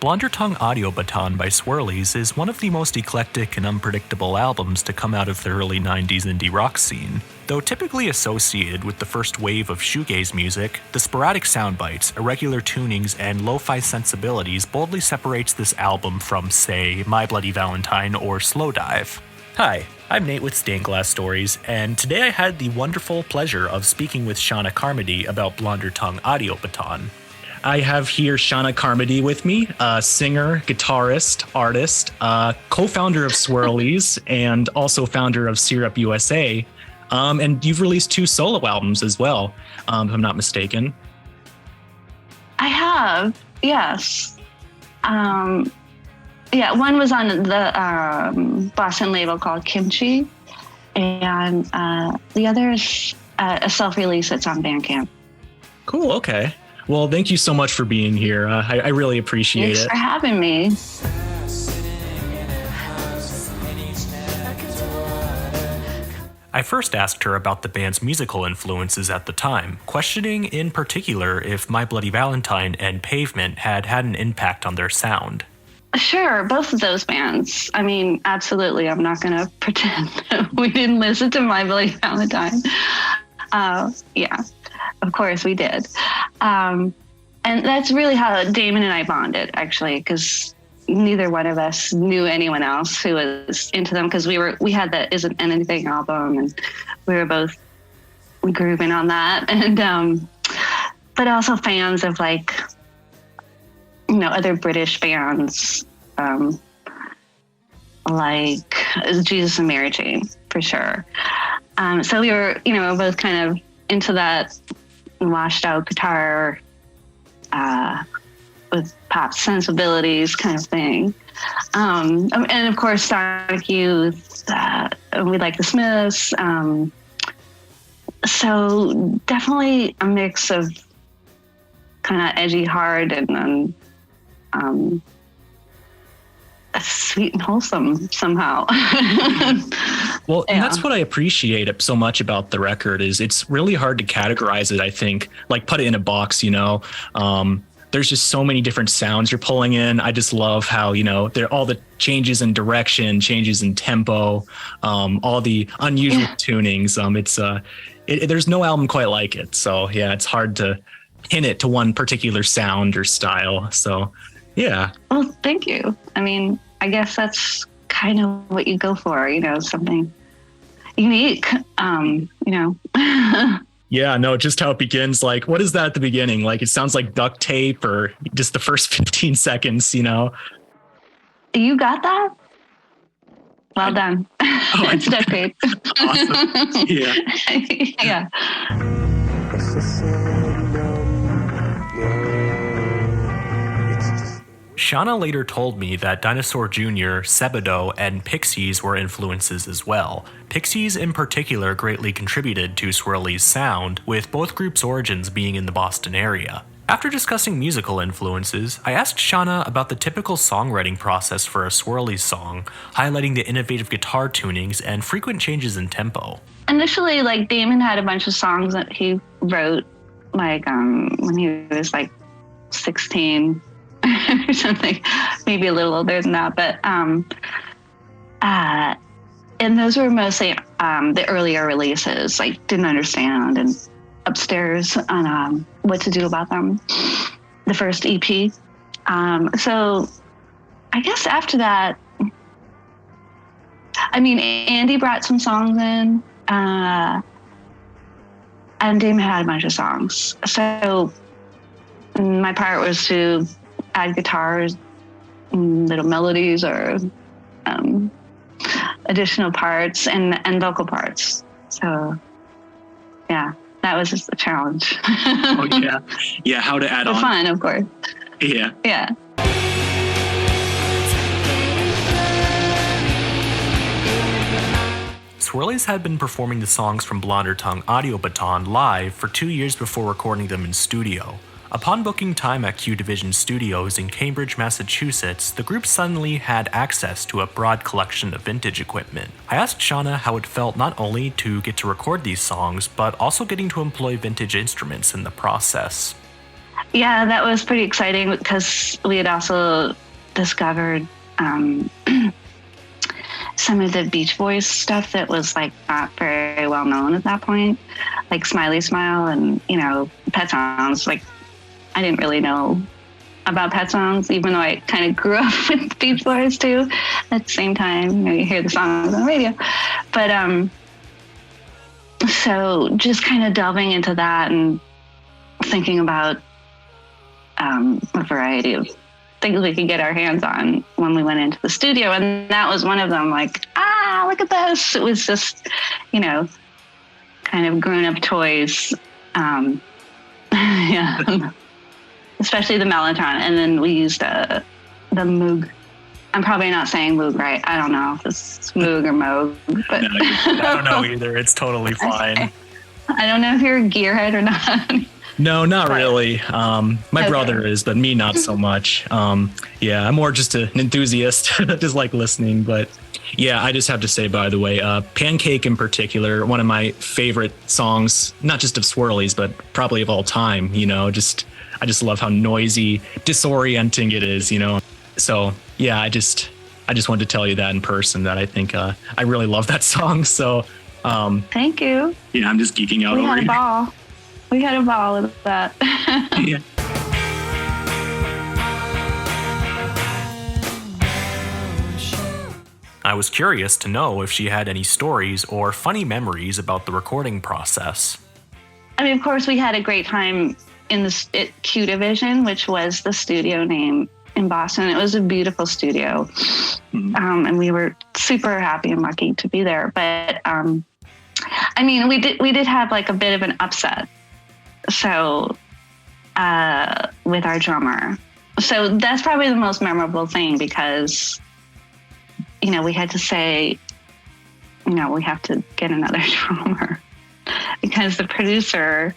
Blonder Tongue Audio Baton by Swirlies is one of the most eclectic and unpredictable albums to come out of the early 90s indie rock scene. Though typically associated with the first wave of shoegaze music, the sporadic sound bites, irregular tunings, and lo-fi sensibilities boldly separates this album from, say, My Bloody Valentine or Slowdive. Hi, I'm Nate with Stained Glass Stories, and today I had the wonderful pleasure of speaking with Seana Carmody about Blonder Tongue Audio Baton. I have here Seana Carmody with me, singer, guitarist, artist, co-founder of Swirlies, and also founder of Syrup USA. And you've released 2 solo albums as well, if I'm not mistaken. I have, yes. One was on the Boston label called Kimchi, and the other is a self-release that's on Bandcamp. Cool, okay. Well, thank you so much for being here. I really appreciate it. Thanks for having me. I first asked her about the band's musical influences at the time, questioning in particular if My Bloody Valentine and Pavement had an impact on their sound. Sure, both of those bands. I mean, absolutely. I'm not going to pretend that we didn't listen to My Bloody Valentine. Yeah, of course we did. And that's really how Damon and I bonded, actually, because neither one of us knew anyone else who was into them, because we had the Isn't Anything album, and we were both grooving on that, and but also fans of other British bands, like Jesus and Mary Chain, for sure. So we were, both kind of into that washed out guitar with pop sensibilities kind of thing. And of course, Sonic Youth, we like the Smiths. So definitely a mix of kind of edgy, hard, and sweet and wholesome somehow. Well, and that's what I appreciate so much about the record is it's really hard to categorize it, I think, like put it in a box, There's just so many different sounds you're pulling in. I just love how, there all the changes in direction, changes in tempo, all the unusual tunings. There's no album quite like it. So yeah, it's hard to pin it to one particular sound or style. So yeah. Well, thank you. I mean, I guess that's kind of what you go for, something unique, Yeah, no, just how it begins. Like, what is that at the beginning? Like, it sounds like duct tape or just the first 15 seconds, You got that? Well done. Oh, it's duct tape. Awesome. Yeah. Yeah. Seana later told me that Dinosaur Jr., Sebadoh, and Pixies were influences as well. Pixies in particular greatly contributed to Swirlies' sound, with both groups' origins being in the Boston area. After discussing musical influences, I asked Seana about the typical songwriting process for a Swirlies song, highlighting the innovative guitar tunings and frequent changes in tempo. Initially, Damon had a bunch of songs that he wrote, when he was 16. Or something, maybe a little older than that, but and those were mostly the earlier releases. Didn't understand and upstairs on what to do about them. The first EP. So I guess after that, Andy brought some songs in, and Damon had a bunch of songs. So my part was to add guitars, little melodies, or additional parts and vocal parts. So, yeah, that was just a challenge. Oh yeah, yeah. How to add on? Fun, of course. Yeah. Yeah. Swirlies had been performing the songs from Blonder Tongue Audio Baton live for 2 years before recording them in studio. Upon booking time at Q Division Studios in Cambridge, Massachusetts, the group suddenly had access to a broad collection of vintage equipment. I asked Seana how it felt not only to get to record these songs, but also getting to employ vintage instruments in the process. Yeah, that was pretty exciting because we had also discovered some of the Beach Boys stuff that was like not very well known at that point, like Smiley Smile and, you know, Pet Sounds. Like, I didn't really know about Pet Sounds, even though I kind of grew up with Beach Boys too. At the same time, you know, you hear the songs on the radio. But so just kind of delving into that and thinking about a variety of things we could get our hands on when we went into the studio. And that was one of them, like, look at this. It was just, you know, kind of grown-up toys. Yeah. Especially the Mellotron. And then we used the Moog. I'm probably not saying Moog right. I don't know if it's Moog or Moog. But No, I don't know either. It's totally fine. I don't know if you're a gearhead or not. No, not really. My brother is, but me not so much. Yeah, I'm more just an enthusiast, just like listening. But yeah, I just have to say, by the way, Pancake in particular, one of my favorite songs, not just of Swirlies, but probably of all time. You know, I just love how noisy, disorienting it is. You know, so yeah, I just wanted to tell you that in person, that I think I really love that song. So thank you. Yeah, I'm just geeking out over here. We had a ball with that. Yeah. I was curious to know if she had any stories or funny memories about the recording process. I mean, of course, we had a great time in the Q Division, which was the studio name in Boston. It was a beautiful studio. Mm-hmm. And we were super happy and lucky to be there. But I mean, we did have like a bit of an upset. So with our drummer. So that's probably the most memorable thing because, you know, we had to say, you know, we have to get another drummer because the producer,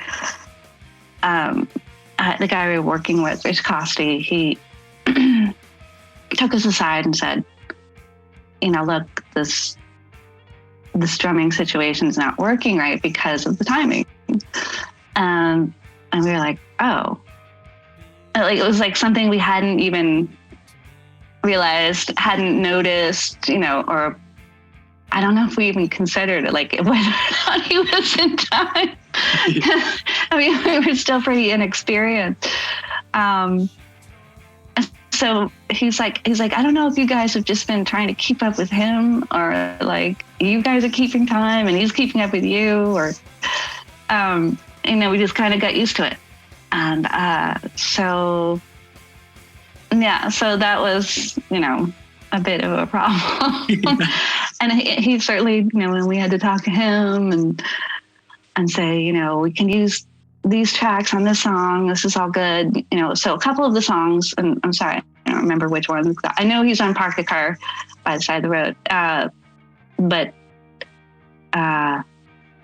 the guy we were working with, Rich Costi, he took us aside and said, you know, look, this drumming situation is not working right because of the timing. And we were like, oh, like it was like something we hadn't even realized, hadn't noticed, you know, or I don't know if we even considered it, like whether or not he was in time. Yeah. I mean, we were still pretty inexperienced. So he's like, I don't know if you guys have just been trying to keep up with him or like you guys are keeping time and he's keeping up with you or, you know, we just kind of got used to it. And so that was, you know, a bit of a problem. Yeah. And he certainly, you know, when we had to talk to him and say, you know, we can use these tracks on this song. This is all good. You know, so a couple of the songs, and I'm sorry, I don't remember which one. I know he's on Park the Car by the side of the road. But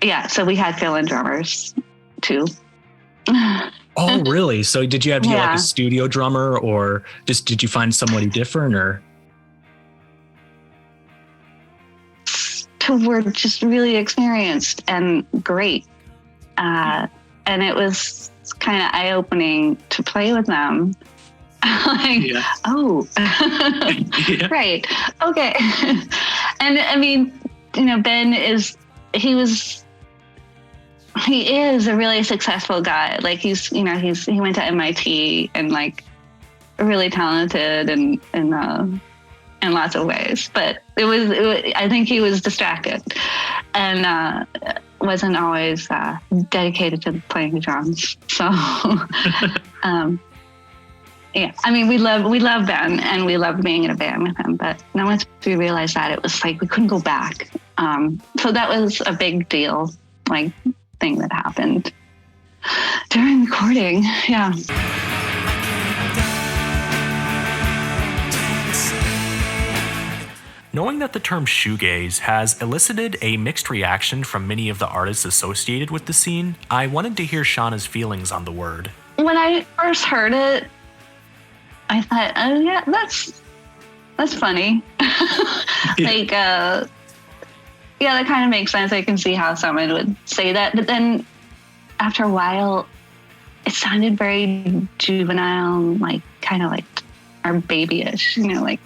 yeah, so we had fill-in drummers too. Oh, really? So did you have like a studio drummer or just did you find somebody different or? Were just really experienced and great. And it was kind of eye-opening to play with them. Like, yeah. Oh, yeah. Right. Okay. And I mean, you know, Ben is a really successful guy. Like he went to MIT and like really talented and in lots of ways, but it was I think he was distracted and wasn't always dedicated to playing the drums. So yeah, I mean, we love Ben and we loved being in a band with him, but then once we realized that, it was like we couldn't go back. So that was a big deal, like thing that happened during recording. Yeah. Knowing that the term shoegaze has elicited a mixed reaction from many of the artists associated with the scene, I wanted to hear Seana's feelings on the word. When I first heard it, I thought, oh yeah, that's funny. Like, yeah, that kind of makes sense. I can see how someone would say that. But then after a while, it sounded very juvenile, like kind of like or babyish, like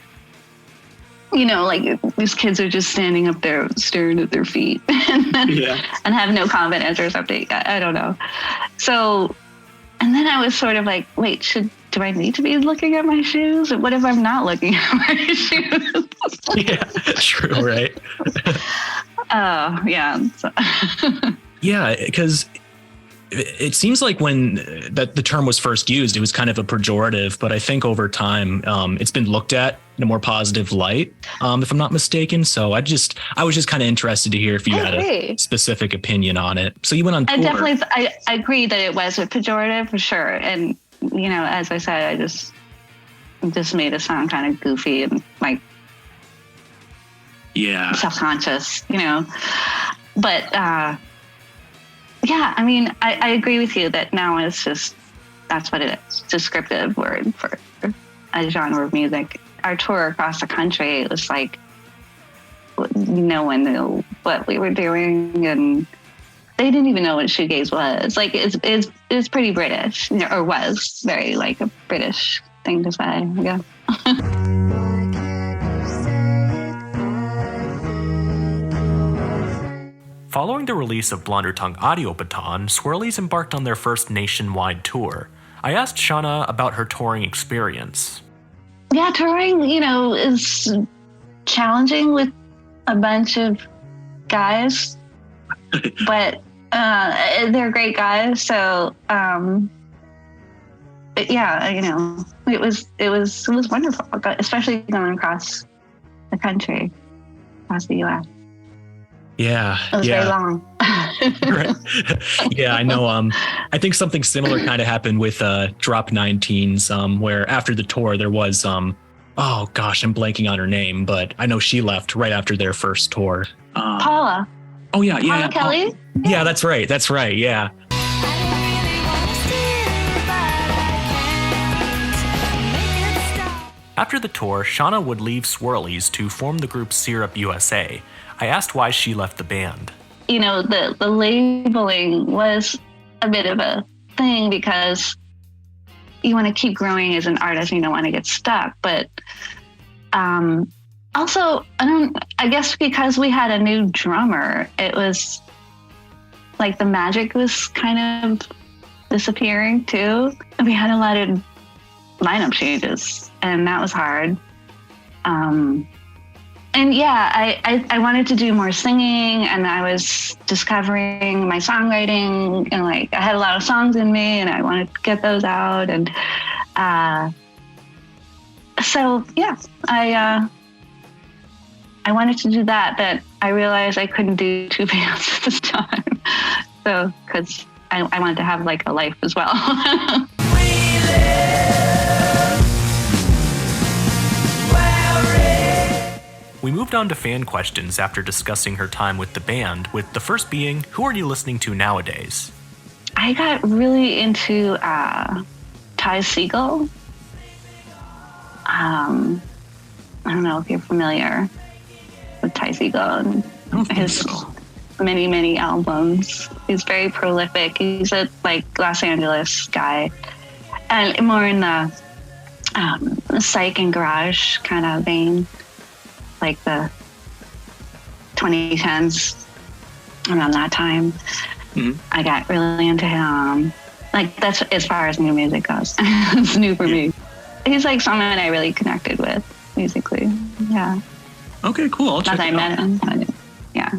these kids are just standing up there staring at their feet and have no confidence or something. I don't know. So, and then I was sort of like, wait, do I need to be looking at my shoes? What if I'm not looking at my shoes? Yeah, true, right? Oh, yeah. So. Yeah, because it seems like when the term was first used, it was kind of a pejorative, but I think over time it's been looked at in a more positive light, if I'm not mistaken. So I was just kind of interested to hear if you had a specific opinion on it. So you went on tour. I agree that it was a pejorative for sure. And, as I said, I just made it sound kind of goofy and like self-conscious, but yeah, I mean, I agree with you that now it's just, that's what it is. Descriptive word for a genre of music. Our tour across the country, it was like, no one knew what we were doing, and they didn't even know what shoegaze was. Like, it's pretty British, or was very like a British thing to say, yeah. Following the release of Blonder Tongue Audio Baton, Swirlies embarked on their first nationwide tour. I asked Seana about her touring experience. Yeah, touring, is challenging with a bunch of guys, but they're great guys. So, it was wonderful, especially going across the country, across the U.S. Yeah. It was very long. Right. Yeah, I know. I think something similar kind of happened with Drop 19s, where after the tour there was, oh gosh, I'm blanking on her name, but I know she left right after their first tour. Paula. Oh, yeah. Paula Kelly? Yeah, that's right. Yeah. After the tour, Seana would leave Swirlies to form the group Syrup USA. I asked why she left the band. The labeling was a bit of a thing because you want to keep growing as an artist and you don't want to get stuck. But also, I guess because we had a new drummer, it was like the magic was kind of disappearing too. We had a lot of lineup changes, and that was hard. And yeah, I wanted to do more singing, and I was discovering my songwriting, and like I had a lot of songs in me, and I wanted to get those out. And so yeah, I wanted to do that, but I realized I couldn't do two bands at this time. So because I wanted to have like a life as well. We moved on to fan questions after discussing her time with the band, with the first being, who are you listening to nowadays? I got really into Segall. I don't know if you're familiar with Segall and his many, many albums. He's very prolific. He's a Los Angeles guy, and more in the psych and garage kind of vein. Like the 2010s, around that time, I got really into him. Like, that's as far as new music goes. It's new for me. He's like someone I really connected with musically. Yeah. Okay, cool. I'll check it out. Not that I met him, but yeah,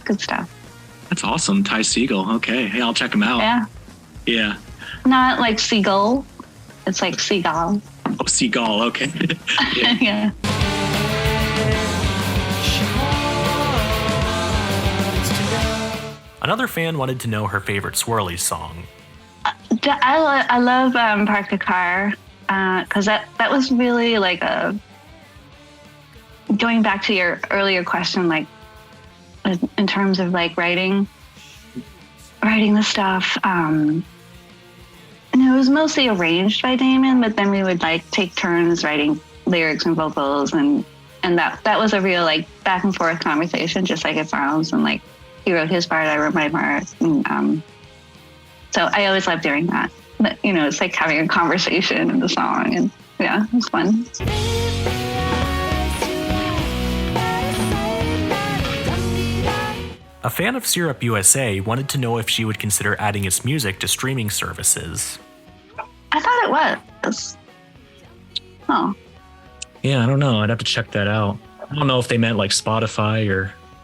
good stuff. That's awesome. Segall. Okay. Hey, I'll check him out. Yeah. Yeah. Not like Seagull. It's like Segall. Oh, Segall. Okay. Yeah. Yeah. Another fan wanted to know her favorite Swirlies song. I love Park the Car, because that was really like going back to your earlier question, like in terms of like writing the stuff. And it was mostly arranged by Damon, but then we would like take turns writing lyrics and vocals, and that was a real like back and forth conversation, just like it sounds. And like he wrote his part, I wrote my part. And, so I always loved doing that. it's like having a conversation in the song, and yeah, it's fun. A fan of Syrup USA wanted to know if she would consider adding its music to streaming services. I thought it was. Oh. Yeah, I don't know. I'd have to check that out. I don't know if they meant like Spotify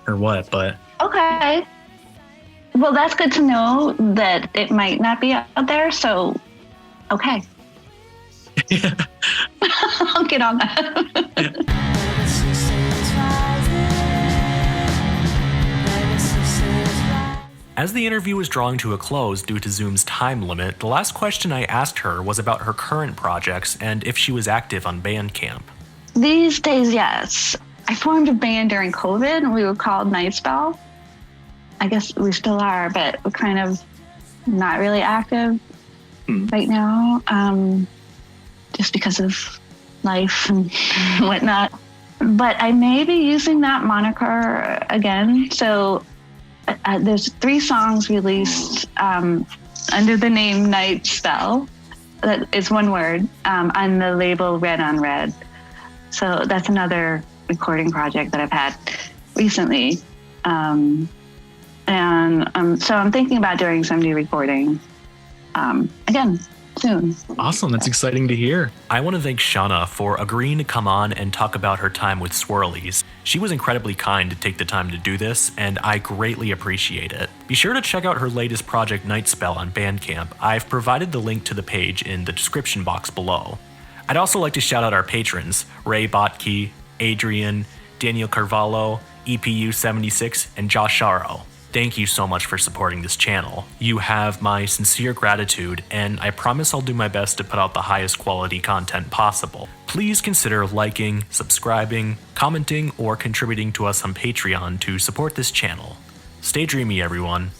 or what, but... Okay. Well, that's good to know that it might not be out there, so okay. Yeah. I'll get on that. As the interview was drawing to a close due to Zoom's time limit, the last question I asked her was about her current projects and if she was active on Bandcamp. These days, yes. I formed a band during COVID, and we were called Nightspell. I guess we still are, but we're kind of not really active right now, just because of life and whatnot. But I may be using that moniker again. So there's 3 songs released under the name Nightspell. That is one word on the label Red on Red. So that's another recording project that I've had recently. So I'm thinking about doing some new recording again soon. Awesome. That's exciting to hear. I want to thank Seana for agreeing to come on and talk about her time with Swirlies. She was incredibly kind to take the time to do this, and I greatly appreciate it. Be sure to check out her latest project, Nightspell, on Bandcamp. I've provided the link to the page in the description box below. I'd also like to shout out our patrons, Ray Botke, Adrian, Daniel Carvalho, EPU76, and Josh Sharo. Thank you so much for supporting this channel. You have my sincere gratitude, and I promise I'll do my best to put out the highest quality content possible. Please consider liking, subscribing, commenting, or contributing to us on Patreon to support this channel. Stay dreamy, everyone.